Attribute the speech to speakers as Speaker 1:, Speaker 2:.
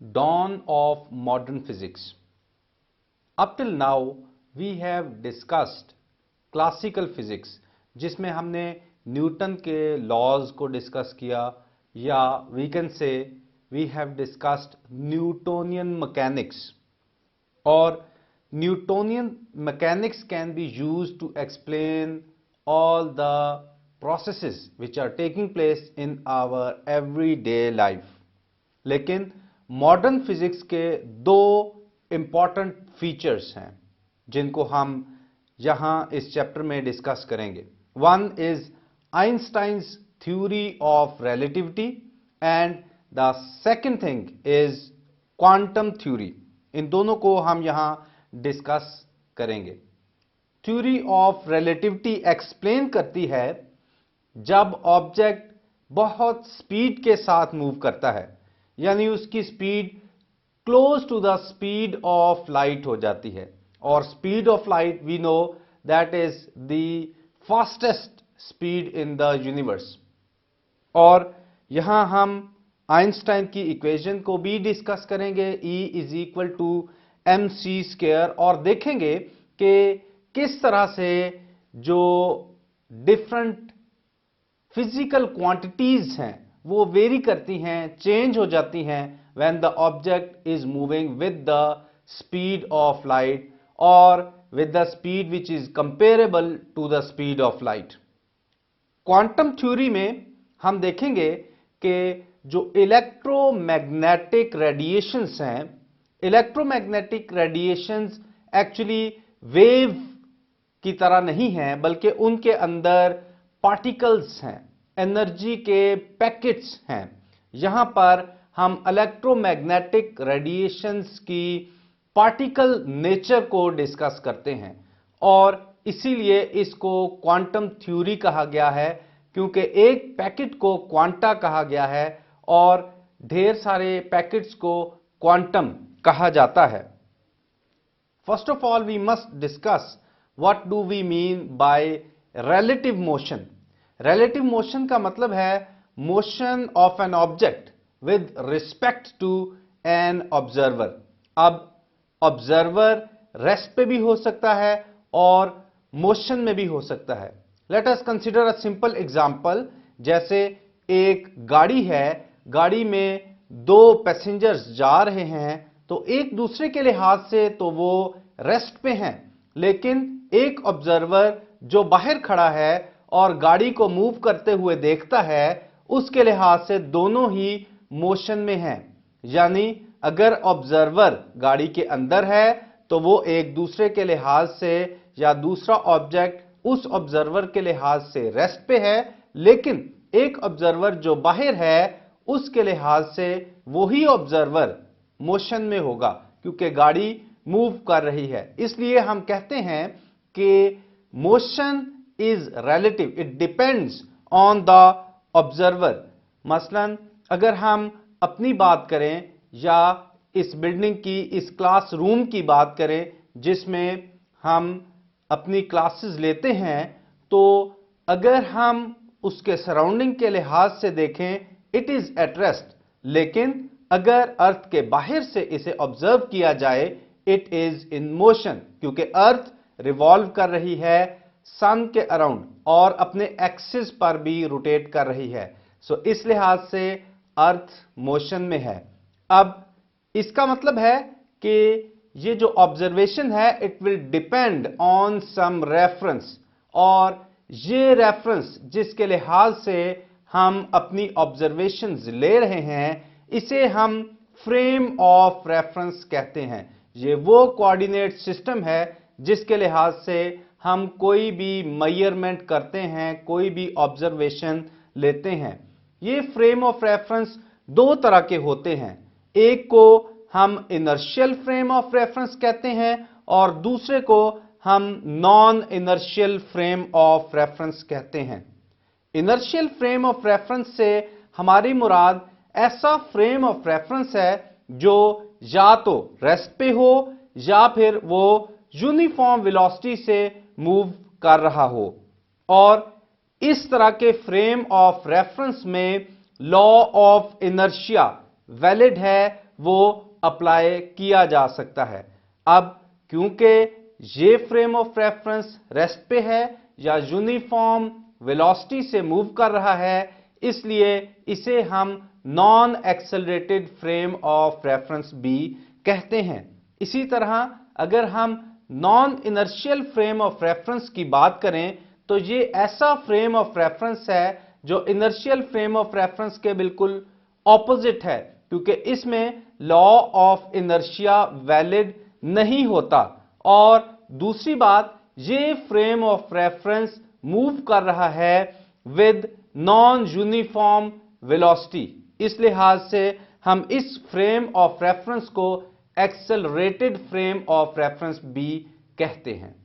Speaker 1: Dawn of modern physics. Up till now we have discussed classical physics, जिसमें हमने Newton के laws को discuss किया, या we can say we have discussed Newtonian mechanics. और Newtonian mechanics can be used to explain all the processes which are taking place in our everyday life. लेकिन modern physics के दो important features हैं जिनको हम यहां इस चैप्टर में डिस्कस करेंगे. One is Einstein's theory of relativity and the second thing is quantum theory. इन दोनों को हम यहां डिस्कस करेंगे. थ्योरी ऑफ रिलेटिविटी एक्सप्लेन करती है जब ऑब्जेक्ट बहुत स्पीड के साथ मूव करता है, यानी उसकी speed close to the speed of light हो जाती है. और speed of light we know that is the fastest speed in the universe. और यहां हम आइंस्टाइन की इक्वेशन को भी डिस्कस करेंगे, E=mc², और देखेंगे कि किस तरह से जो डिफरेंट फिजिकल क्वांटिटीज हैं वो वेरी करती हैं, चेंज हो जाती हैं when the object is moving with the speed of light और with the speed which is comparable to the speed of light. Quantum theory में हम देखेंगे कि जो इलेक्ट्रोमैग्नेटिक रेडिएशंस हैं, इलेक्ट्रोमैग्नेटिक रेडिएशंस एक्चुअली वेव की तरह नहीं है, बल्कि उनके अंदर पार्टिकल्स हैं, एनर्जी के पैकेट्स हैं. यहां पर हम इलेक्ट्रोमैग्नेटिक रेडिएशंस की पार्टिकल नेचर को डिस्कस करते हैं, और इसीलिए इसको क्वांटम थ्योरी कहा गया है, क्योंकि एक पैकेट को क्वांटा कहा गया है और ढेर सारे पैकेट्स को क्वांटम कहा जाता है. First of all we must discuss what do we mean by relative motion. Relative motion का मतलब है motion of an object with respect to an observer. अब observer rest पे भी हो सकता है और motion में भी हो सकता है. Let us consider a simple example. जैसे एक गाड़ी है, गाड़ी में दो पैसेंजर्स जा रहे हैं, तो एक दूसरे के लिहाज से तो वो रेस्ट पे हैं, लेकिन एक ऑब्जर्वर जो बाहर खड़ा है और गाड़ी को मूव करते हुए देखता है, उसके लिहाज से दोनों ही मोशन में हैं. यानी अगर ऑब्जर्वर गाड़ी के अंदर है तो वो एक दूसरे के लिहाज से, या दूसरा ऑब्जेक्ट उस ऑब्जर्वर के लिहाज से रेस्ट पे है, लेकिन एक ऑब्जर्वर जो बाहर है उसके लिहाज से वही ऑब्जर्वर मोशन में होगा, क्योंकि गाड़ी मूव कर रही है. इसलिए हम कहते हैं कि motion is relative, it depends on the observer. मसलन अगर हम अपनी बात करें या इस बिल्डिंग की, इस क्लासरूम की बात करें जिसमें हम अपनी क्लासेस लेते हैं, तो अगर हम उसके सराउंडिंग के लिहाज से देखें इट इज एट रेस्ट, लेकिन अगर अर्थ के बाहर से इसे ऑब्जर्व किया जाए इट इज इन मोशन, क्योंकि अर्थ रिवॉल्व कर रही है सन के अराउंड और अपने एक्सिस पर भी रोटेट कर रही है. सो इस लिहाज से अर्थ मोशन में है. अब इसका मतलब है कि ये जो ऑब्जर्वेशन है it will depend on some reference, और ये रेफरेंस जिसके लिहाज से हम अपनी ऑब्जर्वेशंस ले रहे हैं, इसे हम फ्रेम ऑफ रेफरेंस कहते हैं. ये वो कोऑर्डिनेट सिस्टम है जिसके लिहाज से हम कोई भी मेजरमेंट करते हैं, कोई भी ऑब्जर्वेशन लेते हैं. ये फ्रेम ऑफ रेफरेंस दो तरह के होते हैं. एक को हम इनर्शियल फ्रेम ऑफ रेफरेंस कहते हैं और दूसरे को हम non inertial frame of reference कहते हैं. इनर्शियल फ्रेम ऑफ रेफरेंस से हमारी मुराद ऐसा फ्रेम ऑफ रेफरेंस है जो या तो रेस्ट पे हो या फिर वो यूनिफॉर्म वेलोसिटी से मूव कर रहा हो. और इस तरह के फ्रेम ऑफ रेफरेंस में लॉ ऑफ इनर्शिया वैलिड है वो अप्लाई किया जा सकता है। अब क्योंकि ये फ्रेम ऑफ रेफरेंस रेस्ट पे है या यूनिफॉर्म वेलोसिटी से मूव कर रहा है, इसलिए इसे हम non accelerated frame of reference भी कहते हैं। इसी तरह अगर हम non inertial frame of reference की बात करें तो ये ऐसा फ्रेम ऑफ रेफरेंस है जो इनर्शियल फ्रेम ऑफ रेफरेंस के बिल्कुल ऑपोजिट है, क्योंकि इसमें लॉ ऑफ इनर्शिया वैलिड नहीं होता। और दूसरी बात, ये फ्रेम ऑफ रेफरेंस मूव कर रहा है विद नॉन यूनिफॉर्म वेलोसिटी। इस लिहाज से हम इस फ्रेम ऑफ रेफरेंस को एक्सेलरेटेड फ्रेम ऑफ रेफरेंस भी कहते हैं।